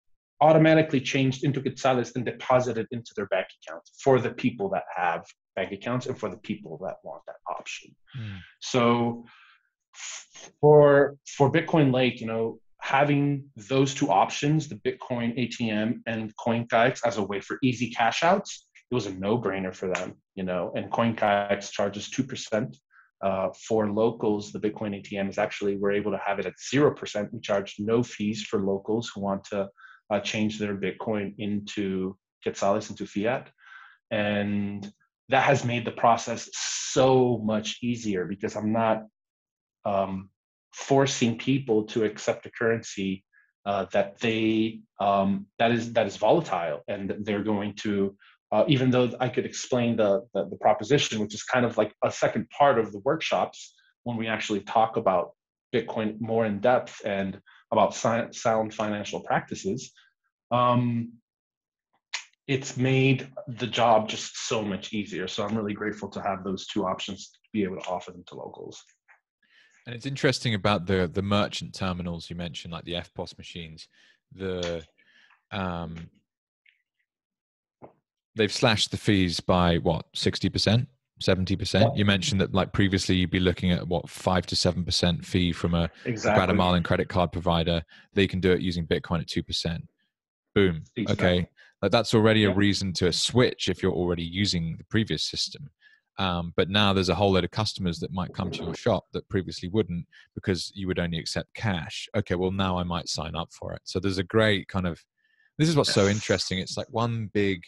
automatically changed into quetzales and deposited into their bank account for the people that have bank accounts and for the people that want that option. So for Bitcoin Lake, having those two options, the Bitcoin ATM and CoinKayaks, as a way for easy cash outs, it was a no-brainer for them, and CoinKayaks charges 2%. For locals, the Bitcoin ATM is actually, we're able to have it at 0%. We charge no fees for locals who want to change their Bitcoin into quetzales, into fiat. And that has made the process so much easier because I'm not forcing people to accept a currency that is volatile, and they're going to even though I could explain the proposition, which is kind of like a second part of the workshops when we actually talk about Bitcoin more in depth and about sound financial practices, it's made the job just so much easier. So I'm really grateful to have those two options to be able to offer them to locals. And it's interesting about the merchant terminals you mentioned, like the FPOS machines. They've slashed the fees by what, 60%, 70%? You mentioned that like previously you'd be looking at what, 5 to 7% fee from a Guatemalan credit card provider. They can do it using Bitcoin at 2%. Boom. Exactly. Okay. Like that's already a reason to switch if you're already using the previous system. But now there's a whole load of customers that might come to your shop that previously wouldn't because you would only accept cash. Okay, well now I might sign up for it. So there's a great kind of, this is what's so interesting. It's like one big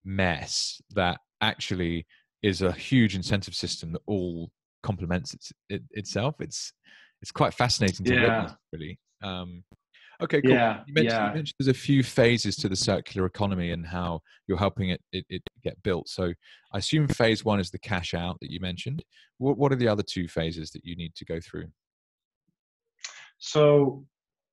mess that actually is a huge incentive system that all complements itself. It's quite fascinating to witness, really. Okay, cool. You mentioned there's a few phases to the circular economy and how you're helping it get built. So I assume phase one is the cash out that you mentioned. What are the other two phases that you need to go through? So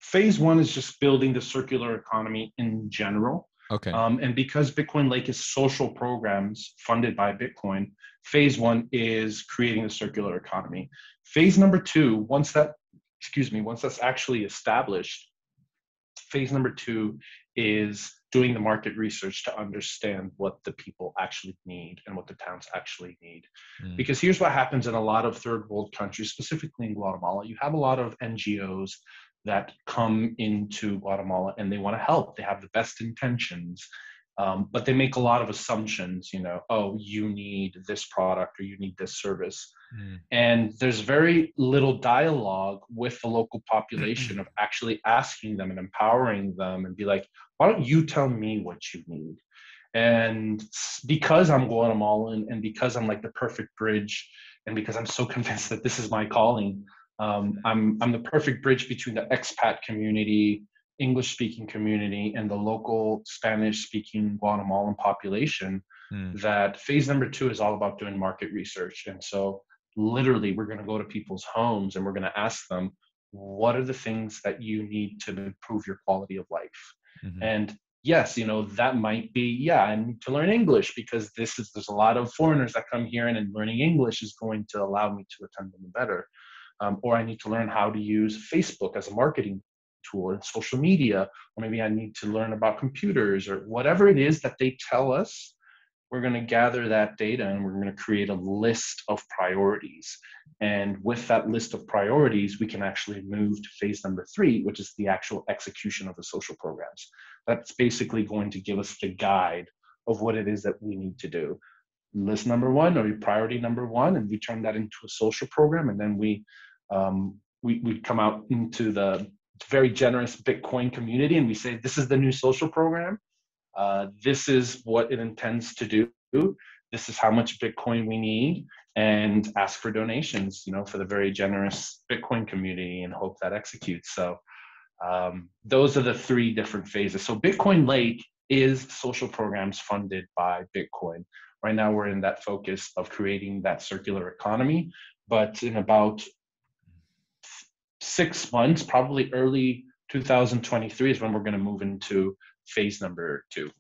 phase one is just building the circular economy in general. Okay. And because Bitcoin Lake is social programs funded by Bitcoin, phase one is creating a circular economy. Phase number two, once that's actually established, phase number two is doing the market research to understand what the people actually need and what the towns actually need. Because here's what happens in a lot of third world countries, specifically in Guatemala. You have a lot of NGOs that come into Guatemala and they want to help. They have the best intentions, but they make a lot of assumptions, oh, you need this product or you need this service. And there's very little dialogue with the local population of actually asking them and empowering them and be like, why don't you tell me what you need? And because I'm Guatemalan and because I'm like the perfect bridge and because I'm so convinced that this is my calling, I'm the perfect bridge between the expat community, English-speaking community, and the local Spanish-speaking Guatemalan population. That phase number two is all about doing market research. And so literally, we're going to go to people's homes and we're going to ask them, what are the things that you need to improve your quality of life? And yes, that might be, I need to learn English because there's a lot of foreigners that come here and learning English is going to allow me to attend them better. Or I need to learn how to use Facebook as a marketing tool and social media, or maybe I need to learn about computers or whatever it is that they tell us. We're going to gather that data and we're going to create a list of priorities. And with that list of priorities, we can actually move to phase number three, which is the actual execution of the social programs. That's basically going to give us the guide of what it is that we need to do. List number one or priority number one, and we turn that into a social program. And then we come out into the very generous Bitcoin community and we say, this is the new social program. This is what it intends to do. This is how much Bitcoin we need, and ask for donations, for the very generous Bitcoin community and hope that executes. So Those are the three different phases. So Bitcoin Lake is social programs funded by Bitcoin. Right now, we're in that focus of creating that circular economy, but in about 6 months, probably early 2023 is when we're going to move into phase number 2.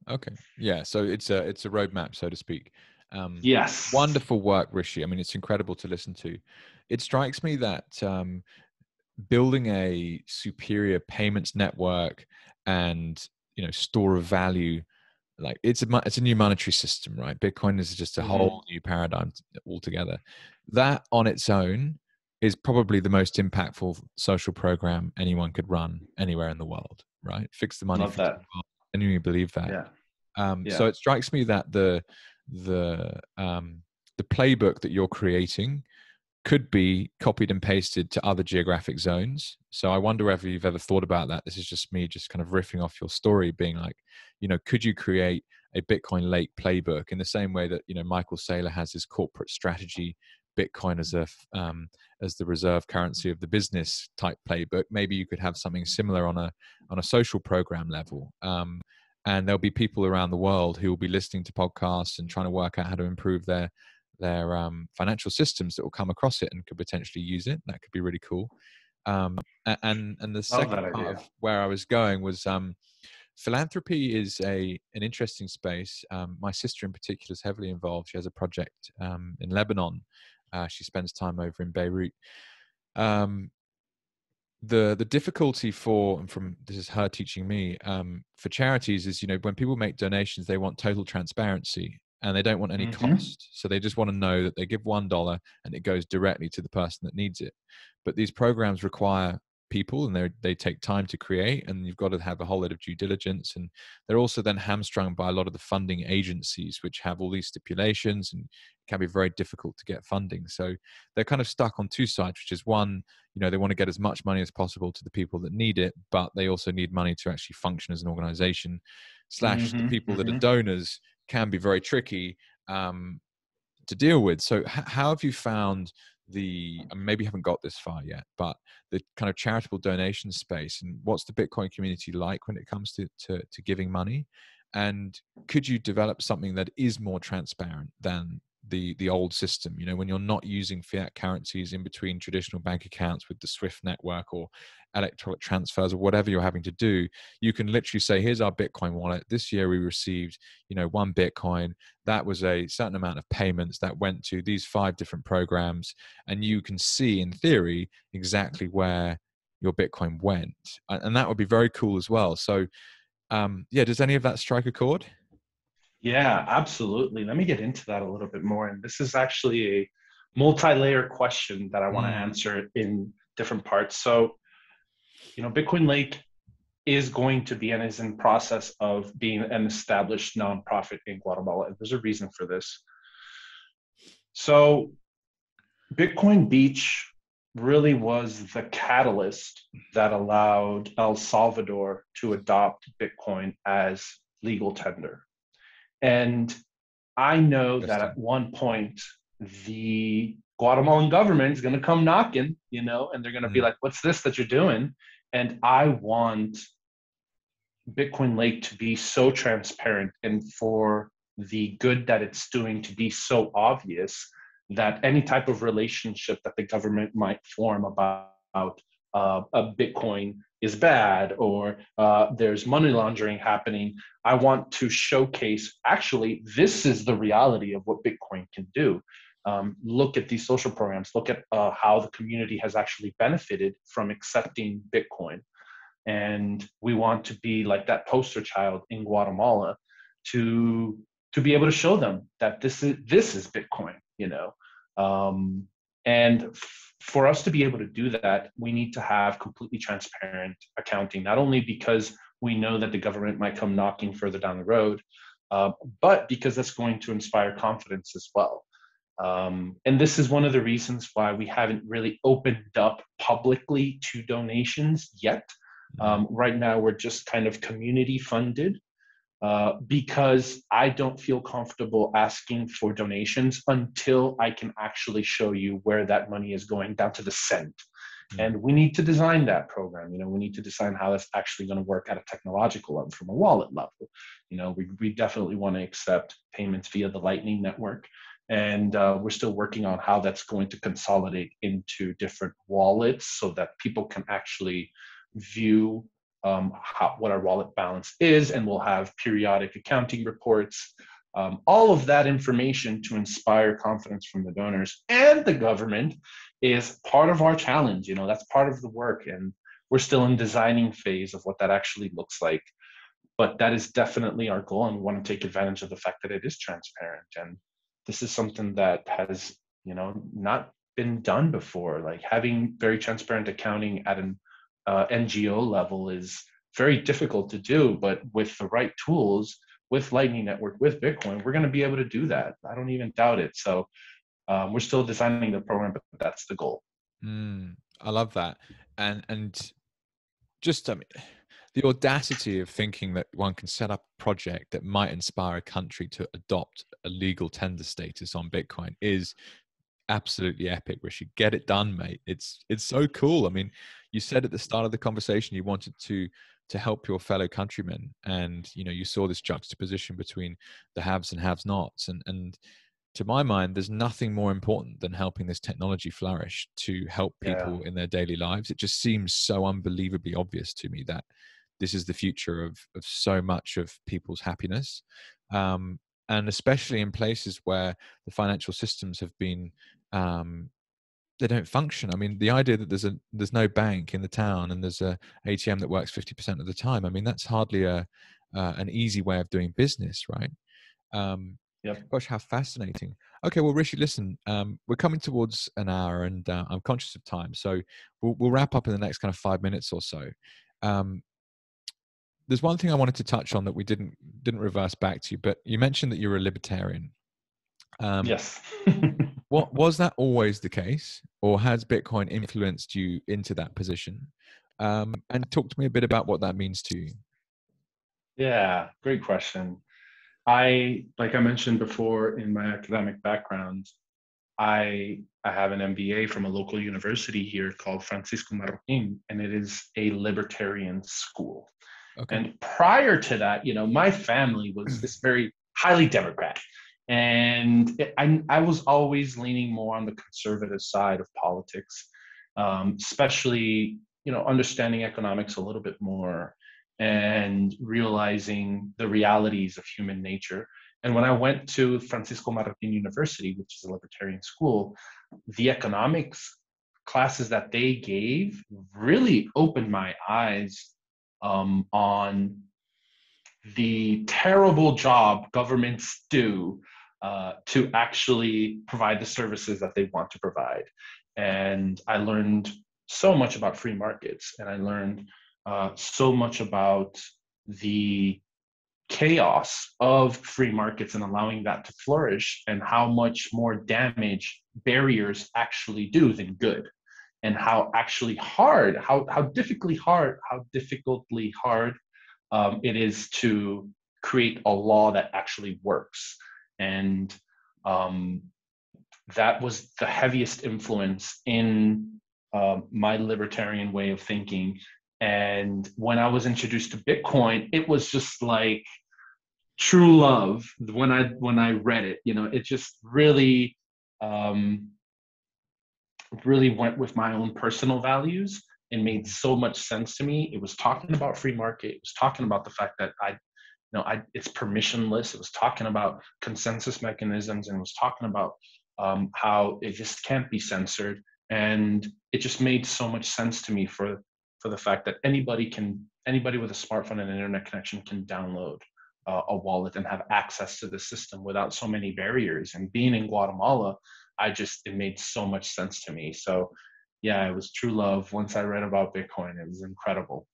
Okay. Yeah. So it's a roadmap, so to speak. Yes. Wonderful work, Rishi. I mean, it's incredible to listen to. It strikes me that building a superior payments network and store of value, like it's a new monetary system, right? Bitcoin is just a whole new paradigm altogether. That on its own is probably the most impactful social program anyone could run anywhere in the world, right? Fix the money, Love fix that. the world. I genuinely believe that. Yeah. So Yeah. it strikes me that the playbook that you're creating could be copied and pasted to other geographic zones. So I wonder whether you've ever thought about that. This is just me just kind of riffing off your story, being like, could you create a Bitcoin Lake playbook in the same way that, Michael Saylor has his corporate strategy, Bitcoin as the reserve currency of the business type playbook. Maybe you could have something similar on a social program level. And there'll be people around the world who will be listening to podcasts and trying to work out how to improve their financial systems that will come across it and could potentially use it. That could be really cool. And the Love second that part idea. of where I was going was philanthropy is an interesting space. My sister in particular is heavily involved. She has a project in Lebanon. She spends time over in Beirut. The difficulty from this is her teaching me, for charities is, when people make donations, they want total transparency and they don't want any cost. So they just want to know that they give $1 and it goes directly to the person that needs it. But these programs require people and they take time to create, and you've got to have a whole lot of due diligence, and they're also then hamstrung by a lot of the funding agencies which have all these stipulations and can be very difficult to get funding. So they're kind of stuck on two sides, which is one, they want to get as much money as possible to the people that need it, but they also need money to actually function as an organization. / the people that are donors can be very tricky to deal with. So how have you found maybe you haven't got this far yet, but the kind of charitable donation space, and what's the Bitcoin community like when it comes to giving money? And could you develop something that is more transparent than the old system, when you're not using fiat currencies in between traditional bank accounts with the Swift network or electronic transfers or whatever you're having to do? You can literally say, here's our Bitcoin wallet. This year we received, 1 Bitcoin. That was a certain amount of payments that went to these 5 different programs. And you can see in theory exactly where your Bitcoin went. And that would be very cool as well. So does any of that strike a chord? Yeah, absolutely. Let me get into that a little bit more. And this is actually a multi-layer question that I want to answer in different parts. So, Bitcoin Lake is going to be and is in process of being an established nonprofit in Guatemala. And there's a reason for this. So Bitcoin Beach really was the catalyst that allowed El Salvador to adopt Bitcoin as legal tender. And I know that at one point, the Guatemalan government is going to come knocking, and they're going to be like, what's this that you're doing? And I want Bitcoin Lake to be so transparent and for the good that it's doing to be so obvious that any type of relationship that the government might form about a Bitcoin is bad or there's money laundering happening, I want to showcase, actually, this is the reality of what Bitcoin can do. Look at these social programs, look at how the community has actually benefited from accepting Bitcoin. And we want to be like that poster child in Guatemala to be able to show them that this is Bitcoin, and for us to be able to do that, we need to have completely transparent accounting, not only because we know that the government might come knocking further down the road, but because that's going to inspire confidence as well. And this is one of the reasons why we haven't really opened up publicly to donations yet. Right now, we're just kind of community funded because I don't feel comfortable asking for donations until I can actually show you where that money is going down to the cent. Mm. And we need to design that program. We need to design how that's actually going to work at a technological level, from a wallet level. We definitely want to accept payments via the Lightning Network. And we're still working on how that's going to consolidate into different wallets so that people can actually view what our wallet balance is, and we'll have periodic accounting reports, all of that information to inspire confidence from the donors and the government is part of our challenge. That's part of the work, and we're still in designing phase of what that actually looks like. But that is definitely our goal, and we want to take advantage of the fact that it is transparent. And this is something that has, not been done before. Like, having very transparent accounting at an NGO level is very difficult to do, but with the right tools, with Lightning Network, with Bitcoin, we're going to be able to do that. I don't even doubt it. So we're still designing the program, but that's the goal. I love that. And just, the audacity of thinking that one can set up a project that might inspire a country to adopt a legal tender status on Bitcoin is absolutely epic. Rishi, get it done, mate. It's so cool. I mean, you said at the start of the conversation you wanted to help your fellow countrymen, and you saw this juxtaposition between the haves and have nots, and to my mind, there's nothing more important than helping this technology flourish to help people in their daily lives. It just seems so unbelievably obvious to me that this is the future of so much of people's happiness. And especially in places where the financial systems have been, they don't function. I mean, the idea that there's no bank in the town and there's a ATM that works 50% of the time, I mean, that's hardly an easy way of doing business, right? Yep. Gosh, how fascinating. Okay, well, Rishi, listen, we're coming towards an hour, and I'm conscious of time, so we'll wrap up in the next kind of 5 minutes or so. There's one thing I wanted to touch on that we didn't reverse back to you, but you mentioned that you're a libertarian. Yes. What was that always the case, or has Bitcoin influenced you into that position? And talk to me a bit about what that means to you. Yeah, great question. Like I mentioned before, in my academic background, I have an MBA from a local university here called Francisco Marroquin, and it is a libertarian school. Okay. And prior to that, my family was this very highly Democrat. And I was always leaning more on the conservative side of politics, especially, understanding economics a little bit more and realizing the realities of human nature. And when I went to Francisco Marroquin University, which is a libertarian school, the economics classes that they gave really opened my eyes on the terrible job governments do to actually provide the services that they want to provide. And I learned so much about free markets, and I learned so much about the chaos of free markets and allowing that to flourish, and how much more damage barriers actually do than good, and how actually hard, how difficultly hard it is to create a law that actually works. And that was the heaviest influence in my libertarian way of thinking. And when I was introduced to Bitcoin, it was just like true love. When I read it, it just really went with my own personal values and made so much sense to me. It was talking about free market. It was talking about the fact that it's permissionless. It was talking about consensus mechanisms, and it was talking about how it just can't be censored. And it just made so much sense to me for the fact that anybody with a smartphone and an internet connection can download a wallet and have access to the system without so many barriers. And being in Guatemala, it made so much sense to me. So yeah, it was true love. Once I read about Bitcoin, it was incredible.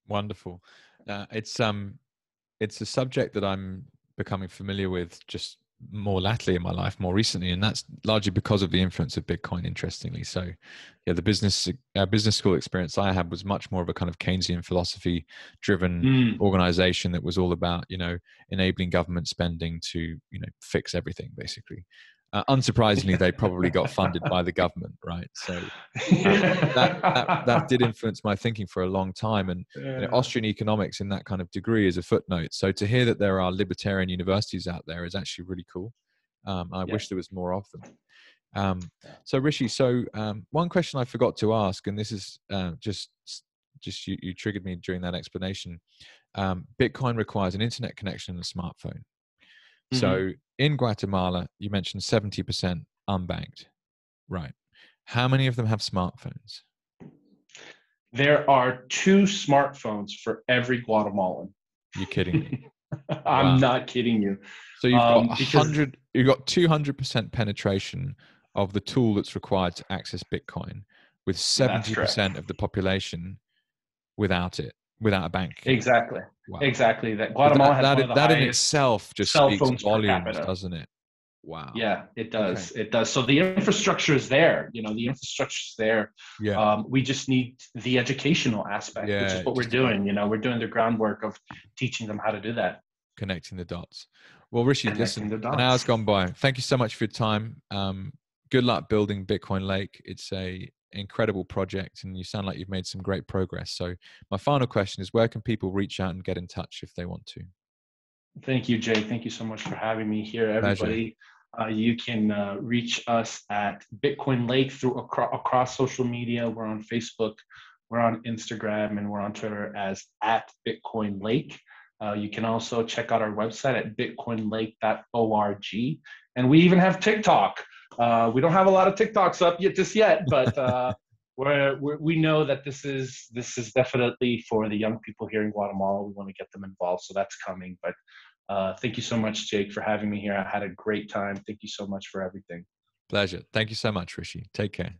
Wonderful. It's a subject that I'm becoming familiar with just more latterly in my life, more recently, and that's largely because of the influence of Bitcoin, interestingly. So yeah, the business school experience I had was much more of a kind of Keynesian philosophy driven organization that was all about, enabling government spending to, fix everything, basically. Unsurprisingly, they probably got funded by the government, right? So that did influence my thinking for a long time. And Austrian economics in that kind of degree is a footnote. So to hear that there are libertarian universities out there is actually really cool. I wish there was more of them. So Rishi, one question I forgot to ask, and this is just you triggered me during that explanation. Bitcoin requires an internet connection and a smartphone. So in Guatemala, you mentioned 70% unbanked, right? How many of them have smartphones? There are 2 smartphones for every Guatemalan. You're kidding me. I'm not kidding you. So you've got 200% penetration of the tool that's required to access Bitcoin, with 70% of the population without a bank account. Exactly. Wow. Exactly. That Guatemala has one of the that in highest itself just cell speaks phones per volumes, capita. doesn't it? Wow. Yeah, it does. Okay. It does. So the infrastructure is there. The infrastructure is there. Yeah. We just need the educational aspect, which is what we're doing. We're doing the groundwork of teaching them how to do that. Connecting the dots. Well, Rishi, listen, an hour's gone by. Thank you so much for your time. Good luck building Bitcoin Lake. It's a incredible project, and you sound like you've made some great progress. So my final question is, where can people reach out and get in touch if they want to? Thank you, Jay. Thank you so much for having me here, everybody. You can reach us at Bitcoin Lake through across social media. We're on Facebook, we're on Instagram, and we're on Twitter as at Bitcoin Lake. You can also check out our website at bitcoinlake.org. And we even have TikTok. We don't have a lot of TikToks up yet, but we know that this is definitely for the young people here in Guatemala. We want to get them involved, so that's coming. But thank you so much, Jake, for having me here. I had a great time. Thank you so much for everything. Pleasure. Thank you so much, Rishi. Take care.